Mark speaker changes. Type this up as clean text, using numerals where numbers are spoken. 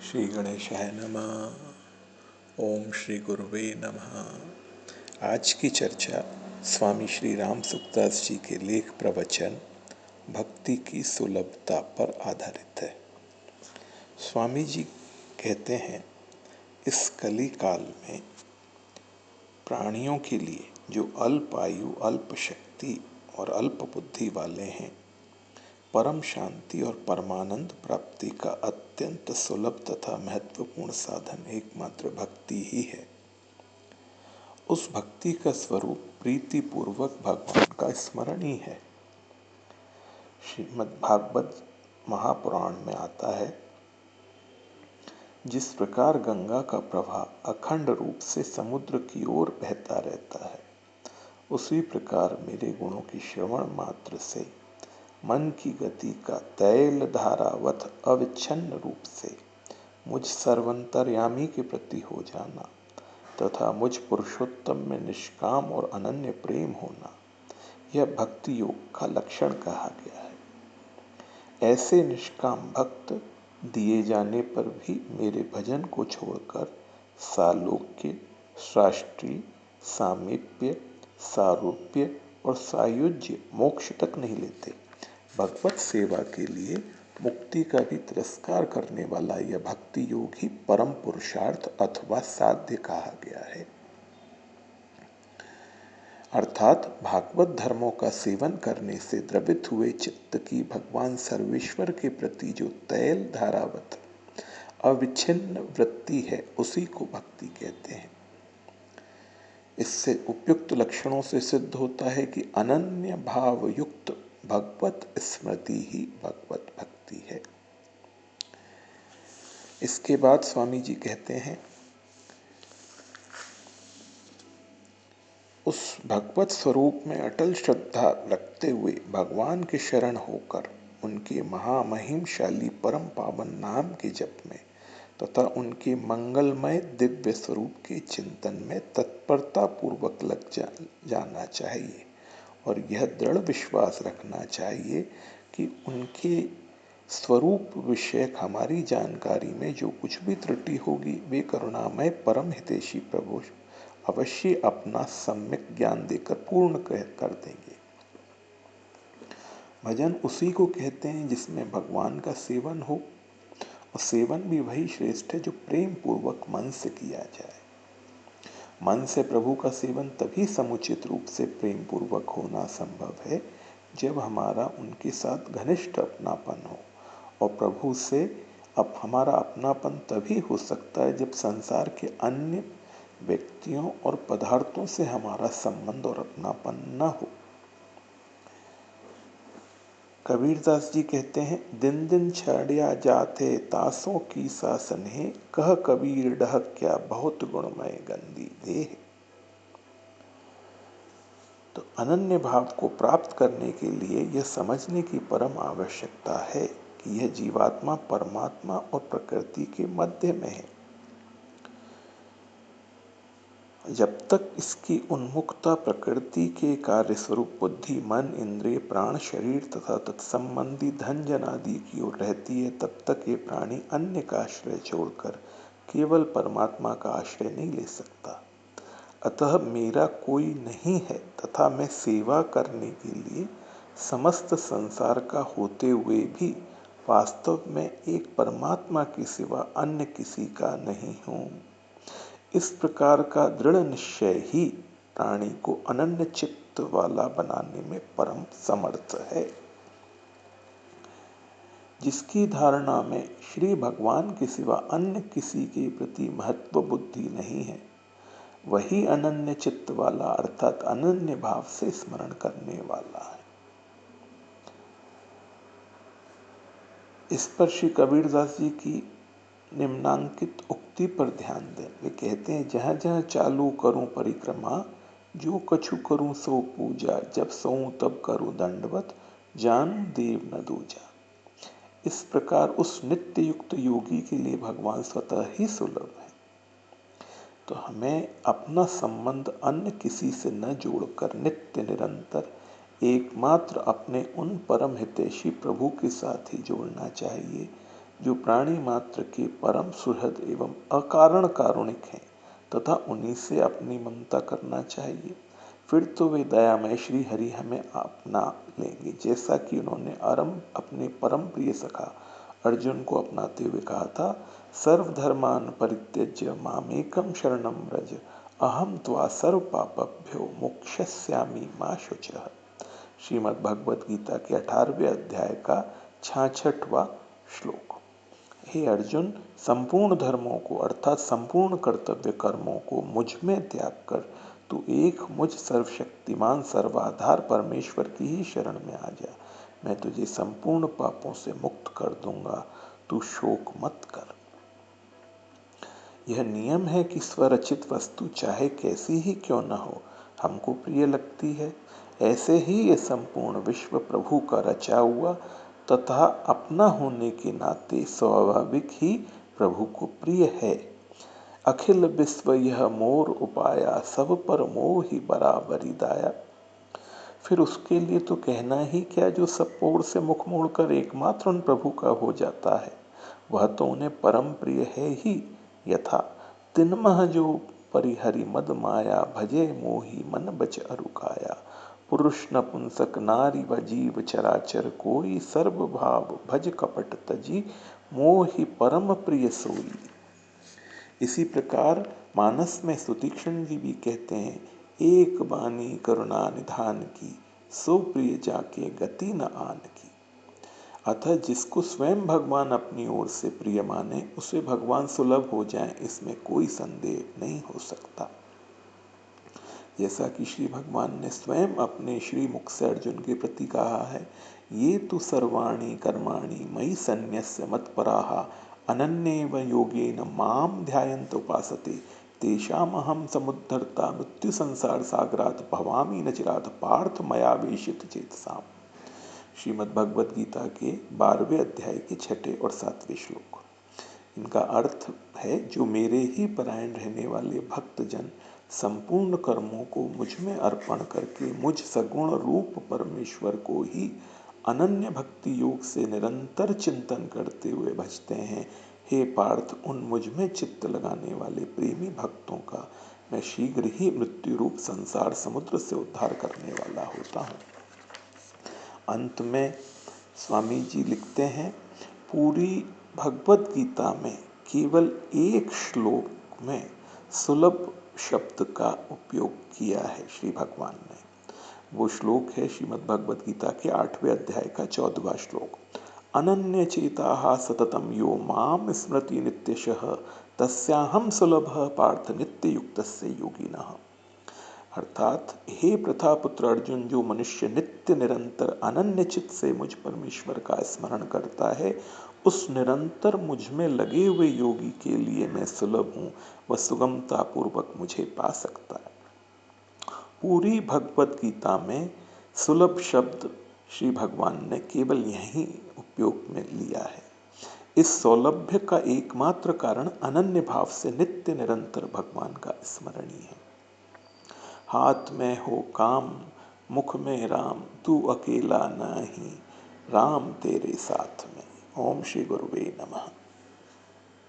Speaker 1: श्री गणेशाय नमः। ओम श्री गुरुवे नमः। आज की चर्चा स्वामी श्री राम सुखदास जी के लेख प्रवचन भक्ति की सुलभता पर आधारित है। स्वामी जी कहते हैं, इस कली काल में प्राणियों के लिए जो अल्प आयु, अल्प शक्ति और अल्प बुद्धि वाले हैं, परम शांति और परमानंद प्राप्ति का अत्यंत सुलभ तथा महत्वपूर्ण साधन एकमात्र भक्ति ही है। उस भक्ति का स्वरूप प्रीति पूर्वक भगवान का स्मरण ही है। श्रीमद् भागवत महापुराण में आता है, जिस प्रकार गंगा का प्रवाह अखंड रूप से समुद्र की ओर बहता रहता है, उसी प्रकार मेरे गुणों की श्रवण मात्र से मन की गति का तैल धारावत अविच्छिन्न रूप से मुझ सर्वंतर्यामी के प्रति हो जाना तथा मुझ पुरुषोत्तम में निष्काम और अनन्य प्रेम होना, यह भक्ति योग का लक्षण कहा गया है। ऐसे निष्काम भक्त दिए जाने पर भी मेरे भजन को छोड़कर सालोक्य, शास्त्रीय, सामीप्य, सारूप्य और सायुज्य मोक्ष तक नहीं लेते। भगवत सेवा के लिए मुक्ति का भी तिरस्कार करने वाला यह भक्ति योग ही परम पुरुषार्थ अथवा साध्य कहा गया है। अर्थात भागवत धर्मों का सेवन करने से द्रवित हुए चित्त की भगवान सर्वेश्वर के प्रति जो तैल धारावत अविच्छिन्न वृत्ति है, उसी को भक्ति कहते हैं। इससे उपयुक्त लक्षणों से सिद्ध होता है कि अनन्य भाव युक्त भगवत स्मृति ही भगवत भक्ति है। इसके बाद स्वामी जी कहते हैं, उस भगवत स्वरूप में अटल श्रद्धा रखते हुए भगवान के शरण होकर उनके महामहिमशाली परम पावन नाम के जप में तथा उनके मंगलमय दिव्य स्वरूप के चिंतन में तत्परता पूर्वक लग जाना चाहिए और यह दृढ़ विश्वास रखना चाहिए कि उनके स्वरूप विषयक हमारी जानकारी में जो कुछ भी त्रुटि होगी, वे करुणामय परम हितैषी प्रभु अवश्य अपना सम्यक ज्ञान देकर पूर्ण कर देंगे। भजन उसी को कहते हैं जिसमें भगवान का सेवन हो, और सेवन भी वही श्रेष्ठ है जो प्रेम पूर्वक मन से किया जाए। मन से प्रभु का सेवन तभी समुचित रूप से प्रेम पूर्वक होना संभव है जब हमारा उनके साथ घनिष्ठ अपनापन हो, और प्रभु से अब हमारा अपनापन तभी हो सकता है जब संसार के अन्य व्यक्तियों और पदार्थों से हमारा संबंध और अपनापन न हो। कबीरदास जी कहते हैं, दिन दिन छाड़िया जाते तासों की सासने, कह कबीर डह क्या बहुत गुणमय गंदी देह। तो अनन्य भाव को प्राप्त करने के लिए यह समझने की परम आवश्यकता है कि यह जीवात्मा परमात्मा और प्रकृति के मध्य में है। जब तक इसकी उन्मुखता प्रकृति के कार्य स्वरूप बुद्धि, मन, इंद्रिय, प्राण, शरीर तथा तत्संबंधी धन जन आदि की ओर रहती है, तब तक ये प्राणी अन्य का आश्रय छोड़कर केवल परमात्मा का आश्रय नहीं ले सकता। अतः मेरा कोई नहीं है तथा मैं सेवा करने के लिए समस्त संसार का होते हुए भी वास्तव में एक परमात्मा के सिवा अन्य किसी का नहीं हूँ। इस प्रकार का दृढ़ निश्चय ही प्राणी को अनन्य चित्त वाला बनाने में परम समर्थ है। जिसकी धारणा में श्री भगवान के सिवा अन्य किसी के प्रति महत्व बुद्धि नहीं है, वही अनन्य चित्त वाला अर्थात अनन्य भाव से स्मरण करने वाला है। इस पर श्री कबीरदास जी की निम्नांकित उक्ति पर ध्यान दें। वे कहते हैं, जहाँ जहाँ चालू करूं परिक्रमा, जो कछु करूं सो पूजा, जब सोऊं तब करूं दंडवत, जानूं देव न दूजा। इस प्रकार उस नित्य युक्त योगी के लिए भगवान स्वतः ही सुलभ है। तो हमें अपना संबंध अन्य किसी से न जोड़कर नित्य निरंतर एकमात्र अपने उन परम हितैषी प्रभु के साथ ही जोड़ना चाहिए जो प्राणी मात्र के परम सुहृद एवं अकारण कारुणिक हैं तथा उन्हीं से अपनी ममता करना चाहिए। फिर तो वे दयामय श्री हरि हमें अपना लेंगे, जैसा कि उन्होंने अपने परम प्रिय सखा अर्जुन को अपनाते हुए कहा था, सर्वधर्मान परित्यज्य मामेकम शरणम व्रज अहम त्वा सर्व पापभ्यो मोक्षयिष्यामि मा शुचः। श्रीमद् भगवत गीता के 18वें अध्याय का 66वां श्लोक। हे अर्जुन, संपूर्ण धर्मों को अर्थात संपूर्ण कर्तव्य कर्मों को मुझ में त्याग कर तू एक मुझ सर्वशक्तिमान सर्वाधार परमेश्वर की ही शरण में आ जा। मैं तुझे संपूर्ण पापों से मुक्त कर दूंगा, तू शोक मत कर। यह नियम है कि स्वरचित वस्तु चाहे कैसी ही क्यों न हो, हमको प्रिय लगती है। ऐसे ही ये संपूर्ण विश्व प्रभु का रचा हुआ तथा अपना होने के नाते स्वाभाविक ही प्रभु को प्रिय है। अखिल विश्व यह मोर उपाया, सब पर मोह ही बराबरी दाया। फिर उसके लिए तो कहना ही क्या, जो सब ओर से मुख मोड़कर एकमात्र उन प्रभु का हो जाता है, वह तो उन्हें परम प्रिय है ही। यथा तिन्मह जो परिहरि मद माया, भजे मोही मन बच अरुकाया। पुरुष नपुंसक नारी व जीव चराचर कोई, सर्व भाव भज कपट तजी, मोहि परम प्रिय सोई। इसी प्रकार मानस में सुतीक्षण जी भी कहते हैं, एक बानी करुणा निधान की, सो प्रिय जाके गति न आन की। अतः जिसको स्वयं भगवान अपनी ओर से प्रिय माने, उसे भगवान सुलभ हो जाए, इसमें कोई संदेह नहीं हो सकता। जैसा कि श्री भगवान ने स्वयं अपने श्री मुख से अर्जुन के प्रति कहा है, ये तु सर्वाणि कर्माणि मयि सन्न्यस्य मत्पराः अनन्येव योगेन माम ध्यायन्त उपासते तेषामहं समुद्धर्ता मृत्यु संसार सागरात् भवामि न चिरात् पार्थ मया वेशित चेतसाम। श्रीमद् भगवत गीता के 12वें अध्याय के 6 और 7वें श्लोक। इनका अर्थ है, जो मेरे ही परायण रहने वाले भक्तजन संपूर्ण कर्मों को मुझ में अर्पण करके मुझ सगुण रूप परमेश्वर को ही अनन्य भक्ति योग से निरंतर चिंतन करते हुए भजते हैं, हे पार्थ, उन मुझ में चित्त लगाने वाले प्रेमी भक्तों का मैं शीघ्र ही मृत्यु रूप संसार समुद्र से उद्धार करने वाला होता हूँ। अंत में स्वामी जी लिखते हैं, पूरी भगवत गीता में केवल एक श्लोक में सुलभ शब्द का उपयोग किया है श्री भगवान ने। वो श्लोक है श्रीमद् भगवत गीता के 8वें अध्याय का 14वां श्लोक। अनन्य चेताः सततम यो माम स्मृति नित्यशः तस्याहम सुलभः पार्थ नित्य युक्तस्य योगिनः। अर्थात, हे प्रथा पुत्र अर्जुन, जो मनुष्य नित्य निरंतर अनन्य चित्त से मुझ परमेश्वर का स्मरण करता है, उस निरंतर मुझ में लगे हुए योगी के लिए मैं सुलभ हूँ, वह सुगमता पूर्वक मुझे पा सकता है। पूरी भगवत गीता में सुलभ शब्द श्री भगवान ने केवल यही उपयोग में लिया है। इस सौलभ्य का एकमात्र कारण अनन्य भाव से नित्य निरंतर भगवान का स्मरण ही है। हाथ में हो काम, मुख में राम, तू अकेला नहीं, राम तेरे साथ में। ओम श्री गुरुवे नमः।